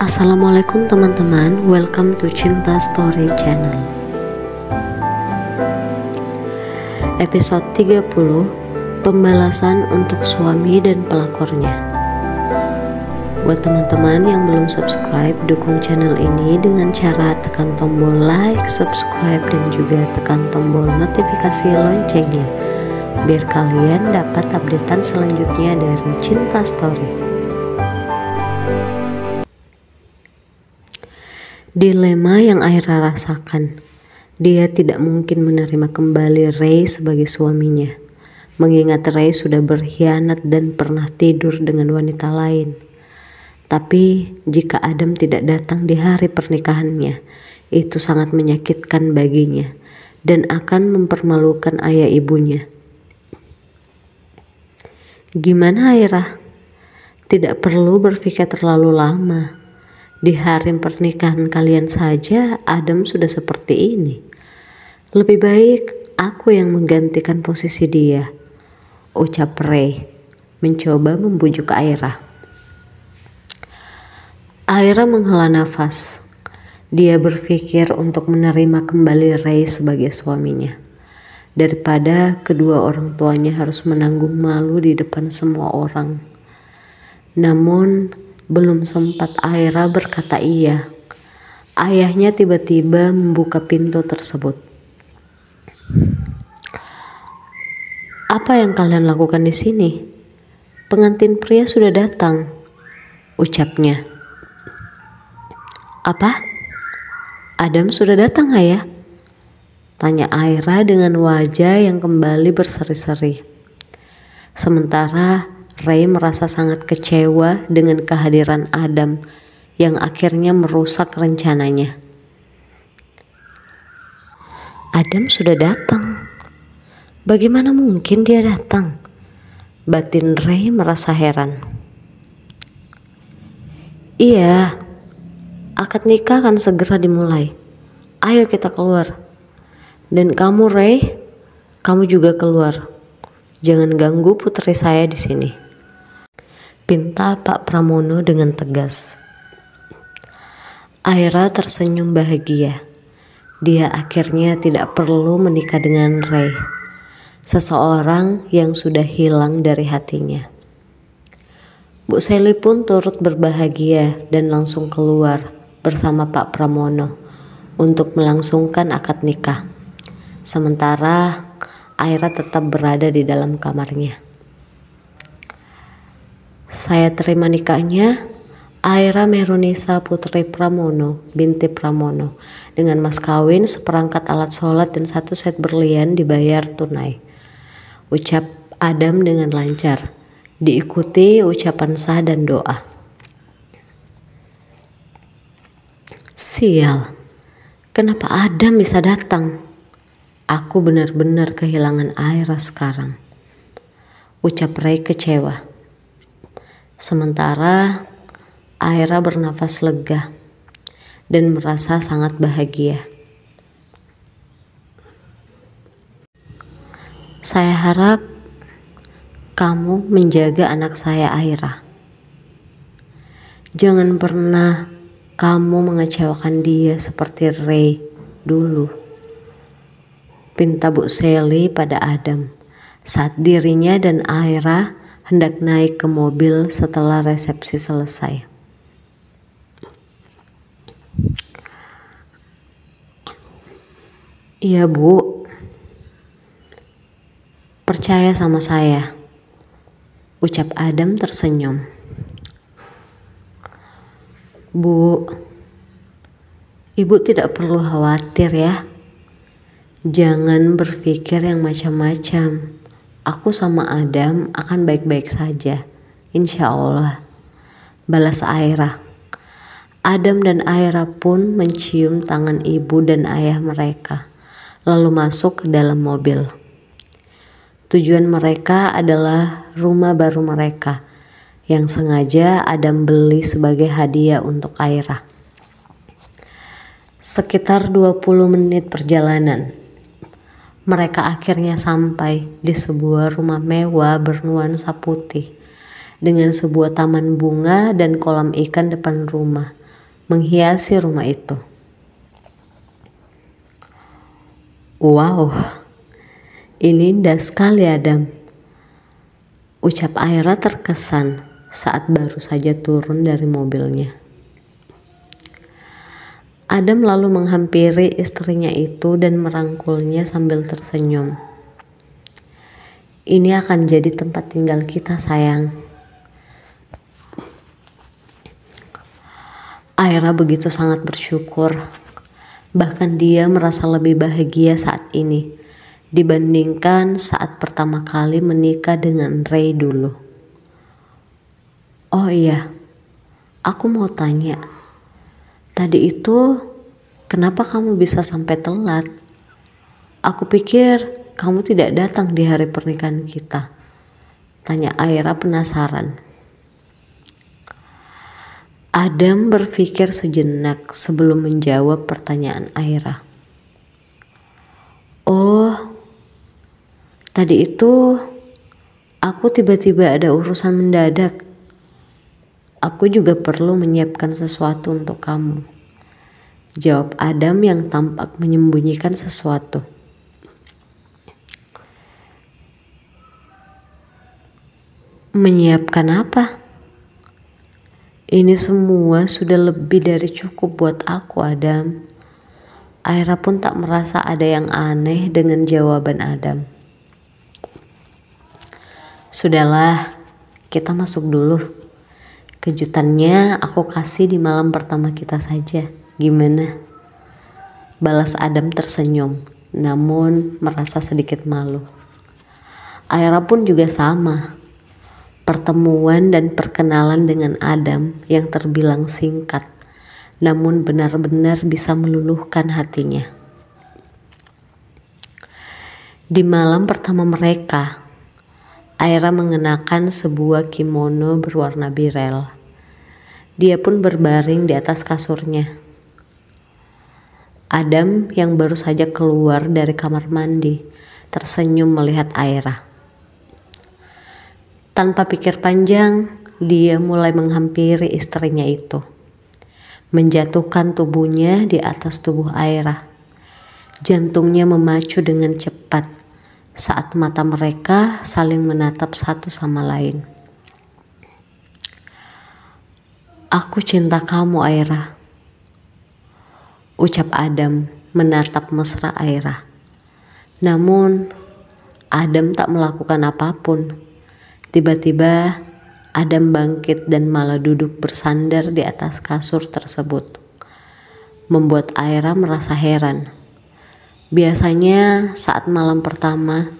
Assalamualaikum teman-teman, welcome to Cinta Story Channel. Episode 30, pembalasan untuk suami dan pelakornya. Buat teman-teman yang belum subscribe, dukung channel ini dengan cara tekan tombol like, subscribe, dan juga tekan tombol notifikasi loncengnya, biar kalian dapat updatean selanjutnya dari Cinta Story. Dilema yang Aira rasakan. Dia tidak mungkin menerima kembali Ray sebagai suaminya, mengingat Ray sudah berkhianat dan pernah tidur dengan wanita lain. Tapi jika Adam tidak datang di hari pernikahannya, itu sangat menyakitkan baginya dan akan mempermalukan ayah ibunya. Gimana Aira? Tidak perlu berpikir terlalu lama. Di hari pernikahan kalian saja Adam sudah seperti ini. Lebih baik aku yang menggantikan posisi dia, ucap Ray, mencoba membujuk Aira. Aira menghela nafas. Dia berpikir untuk menerima kembali Ray sebagai suaminya, daripada kedua orang tuanya harus menanggung malu di depan semua orang. Namun belum sempat Aira berkata iya, ayahnya tiba-tiba membuka pintu tersebut. Apa yang kalian lakukan di sini? Pengantin pria sudah datang, ucapnya. Apa? Adam sudah datang, ayah? Tanya Aira dengan wajah yang kembali berseri-seri. Sementara Ray merasa sangat kecewa dengan kehadiran Adam yang akhirnya merusak rencananya. Adam sudah datang. Bagaimana mungkin dia datang? Batin Ray merasa heran. Iya, akad nikah akan segera dimulai. Ayo kita keluar. Dan kamu Ray, kamu juga keluar. Jangan ganggu putri saya di sini, pinta Pak Pramono dengan tegas. Aira tersenyum bahagia. Dia akhirnya tidak perlu menikah dengan Ray, seseorang yang sudah hilang dari hatinya. Bu Sally pun turut berbahagia dan langsung keluar bersama Pak Pramono untuk melangsungkan akad nikah. Sementara Aira tetap berada di dalam kamarnya. Saya terima nikahnya Aira Merunisa Putri Pramono binti Pramono dengan mas kawin, seperangkat alat sholat dan 1 set berlian dibayar tunai, ucap Adam dengan lancar, diikuti ucapan sah dan doa. Sial, kenapa Adam bisa datang? Aku benar-benar kehilangan Aira sekarang, ucap Ray kecewa. Sementara Aira bernafas lega dan merasa sangat bahagia. Saya harap kamu menjaga anak saya Aira. Jangan pernah kamu mengecewakan dia seperti Ray dulu, pinta Bu Sally pada Adam saat dirinya dan Aira hendak naik ke mobil setelah resepsi selesai. Iya Bu, percaya sama saya, ucap Adam tersenyum. Bu, Ibu tidak perlu khawatir ya. Jangan berpikir yang macam-macam. Aku sama Adam akan baik-baik saja, insya Allah, balas Aira. Adam dan Aira pun mencium tangan ibu dan ayah mereka, lalu masuk ke dalam mobil. Tujuan mereka adalah rumah baru mereka, yang sengaja Adam beli sebagai hadiah untuk Aira. Sekitar 20 menit perjalanan, mereka akhirnya sampai di sebuah rumah mewah bernuansa putih dengan sebuah taman bunga dan kolam ikan depan rumah, menghiasi rumah itu. Wow, ini indah sekali Adam, ucap Aira terkesan saat baru saja turun dari mobilnya. Adam lalu menghampiri istrinya itu dan merangkulnya sambil tersenyum. Ini akan jadi tempat tinggal kita, sayang. Aira begitu sangat bersyukur. Bahkan dia merasa lebih bahagia saat ini dibandingkan saat pertama kali menikah dengan Ray dulu. Oh iya, aku mau tanya. Tadi itu kenapa kamu bisa sampai telat? Aku pikir kamu tidak datang di hari pernikahan kita, tanya Aira penasaran. Adam berpikir sejenak sebelum menjawab pertanyaan Aira. Oh, tadi itu aku tiba-tiba ada urusan mendadak. Aku juga perlu menyiapkan sesuatu untuk kamu, jawab Adam yang tampak menyembunyikan sesuatu. Menyiapkan apa? Ini semua sudah lebih dari cukup buat aku, Adam. Aira pun tak merasa ada yang aneh dengan jawaban Adam. Sudahlah, kita masuk dulu. Kejutannya aku kasih di malam pertama kita saja. Gimana? Balas Adam tersenyum, namun merasa sedikit malu. Aira pun juga sama. Pertemuan dan perkenalan dengan Adam yang terbilang singkat, namun benar-benar bisa meluluhkan hatinya. Di malam pertama mereka, Aira mengenakan sebuah kimono berwarna birel. Dia pun berbaring di atas kasurnya. Adam yang baru saja keluar dari kamar mandi tersenyum melihat Aira. Tanpa pikir panjang, dia mulai menghampiri istrinya itu, menjatuhkan tubuhnya di atas tubuh Aira. Jantungnya memacu dengan cepat saat mata mereka saling menatap satu sama lain. Aku cinta kamu, Aira, ucap Adam menatap mesra Aira. Namun Adam tak melakukan apapun. Tiba-tiba Adam bangkit dan malah duduk bersandar di atas kasur tersebut, membuat Aira merasa heran. Biasanya saat malam pertama,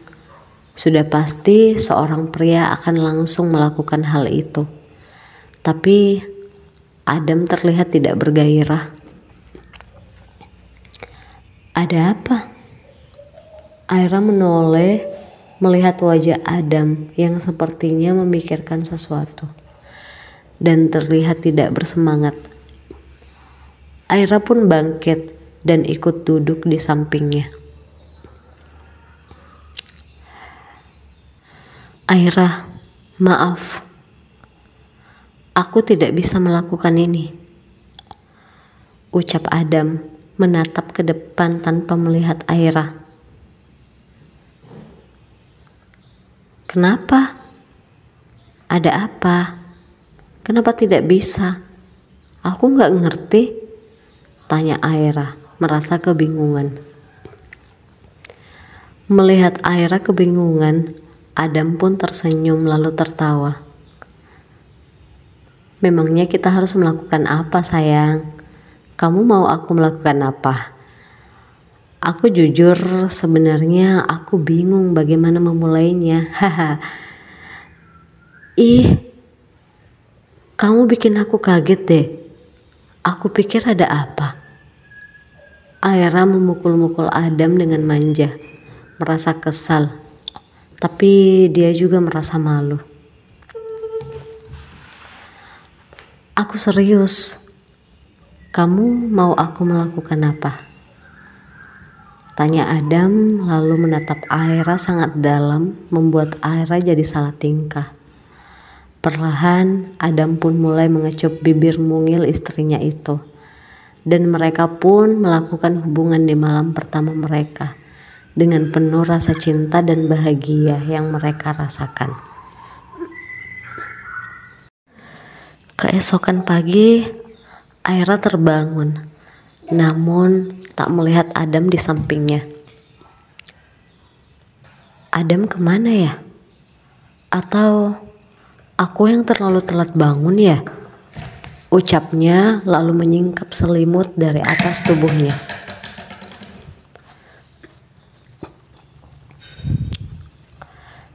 sudah pasti seorang pria akan langsung melakukan hal itu. Tapi Adam terlihat tidak bergairah. Ada apa? Aira menoleh melihat wajah Adam yang sepertinya memikirkan sesuatu dan terlihat tidak bersemangat. Aira pun bangkit dan ikut duduk di sampingnya. Aira, maaf. Aku tidak bisa melakukan ini, ucap Adam menatap ke depan tanpa melihat Aira. Kenapa? Ada apa? Kenapa tidak bisa? Aku nggak ngerti, tanya Aira merasa kebingungan. Melihat Aira kebingungan, Adam pun tersenyum lalu tertawa. Memangnya kita harus melakukan apa, sayang? Kamu mau aku melakukan apa? Aku jujur sebenarnya aku bingung bagaimana memulainya. Haha. Ih, kamu bikin aku kaget deh. Aku pikir ada apa. Aira memukul-mukul Adam dengan manja, merasa kesal. Tapi dia juga merasa malu. Aku serius. Kamu mau aku melakukan apa? Tanya Adam lalu menatap Aira sangat dalam, membuat Aira jadi salah tingkah. Perlahan Adam pun mulai mengecup bibir mungil istrinya itu dan mereka pun melakukan hubungan di malam pertama mereka dengan penuh rasa cinta dan bahagia yang mereka rasakan. Keesokan pagi, Aira terbangun, namun tak melihat Adam di sampingnya. Adam kemana ya? Atau aku yang terlalu telat bangun ya? Ucapnya lalu menyingkap selimut dari atas tubuhnya.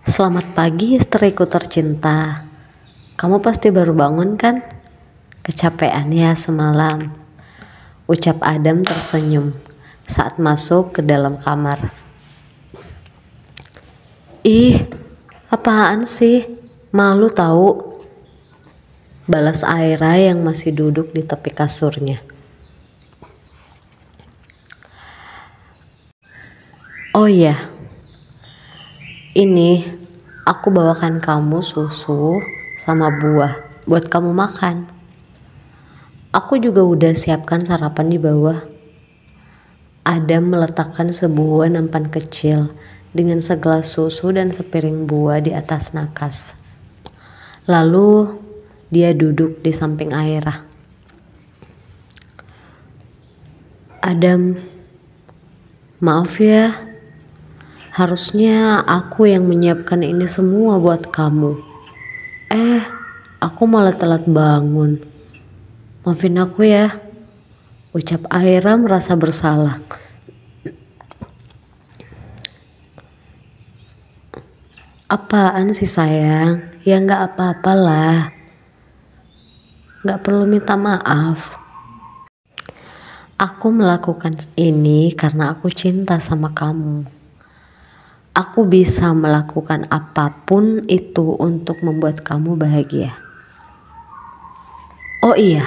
Selamat pagi istriku tercinta. Kamu pasti baru bangun kan? Kecapean ya semalam. Ucap Adam tersenyum saat masuk ke dalam kamar. Ih, apaan sih? Malu tahu. Balas Aira yang masih duduk di tepi kasurnya. Oh iya, ini aku bawakan kamu susu sama buah buat kamu makan. Aku juga udah siapkan sarapan di bawah. Adam meletakkan sebuah nampan kecil dengan segelas susu dan sepiring buah di atas nakas. Lalu dia duduk di samping Aira. Adam, maaf ya, harusnya aku yang menyiapkan ini semua buat kamu. Aku malah telat bangun. Maafin aku ya, ucap Aira merasa bersalah. Apaan sih sayang? Ya gak apa-apalah. Gak perlu minta maaf. Aku melakukan ini karena aku cinta sama kamu. Aku bisa melakukan apapun itu untuk membuat kamu bahagia. Oh iya,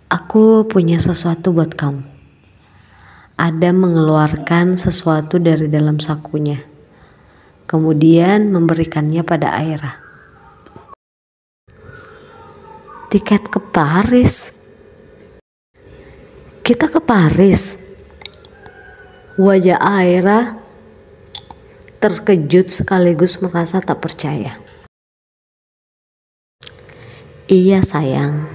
aku punya sesuatu buat kamu. Adam mengeluarkan sesuatu dari dalam sakunya, kemudian memberikannya pada Aira. Tiket ke Paris. Kita ke Paris. Wajah Aira terkejut sekaligus merasa tak percaya. Iya sayang,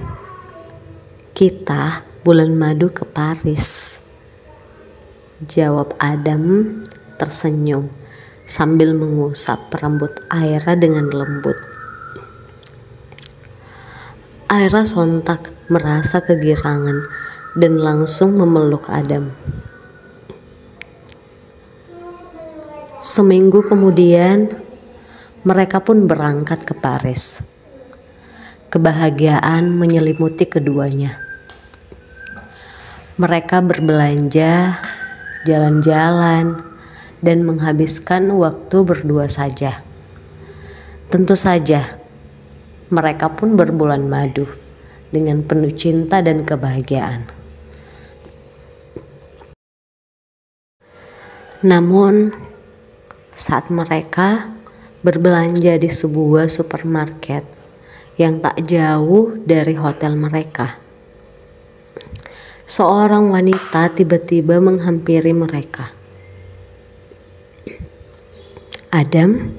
kita bulan madu ke Paris, jawab Adam tersenyum sambil mengusap rambut Aira dengan lembut. Aira sontak merasa kegirangan dan langsung memeluk Adam. Seminggu kemudian, mereka pun berangkat ke Paris. Kebahagiaan menyelimuti keduanya. Mereka berbelanja, jalan-jalan, dan menghabiskan waktu berdua saja. Tentu saja, mereka pun berbulan madu dengan penuh cinta dan kebahagiaan. Namun, saat mereka berbelanja di sebuah supermarket yang tak jauh dari hotel mereka, seorang wanita tiba-tiba menghampiri mereka. Adam,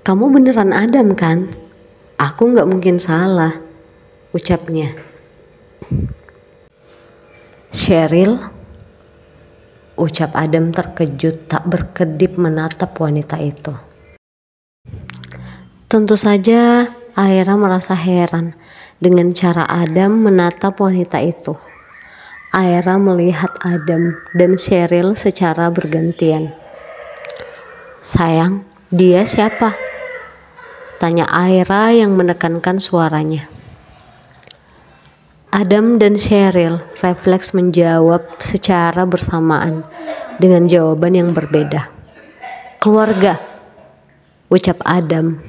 kamu beneran Adam kan? Aku gak mungkin salah, ucapnya. Cheryl, ucap Adam terkejut tak berkedip menatap wanita itu. Tentu saja Aira merasa heran dengan cara Adam menatap wanita itu. Aira melihat Adam dan Cheryl secara bergantian. Sayang, dia siapa? Tanya Aira yang menekankan suaranya. Adam dan Cheryl refleks menjawab secara bersamaan dengan jawaban yang berbeda. Keluarga, ucap Adam.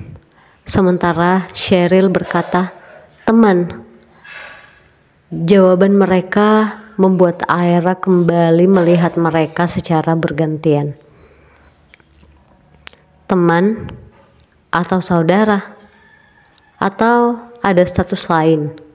Sementara Cheryl berkata, teman. Jawaban mereka membuat Aira kembali melihat mereka secara bergantian. Teman atau saudara? Atau ada status lain?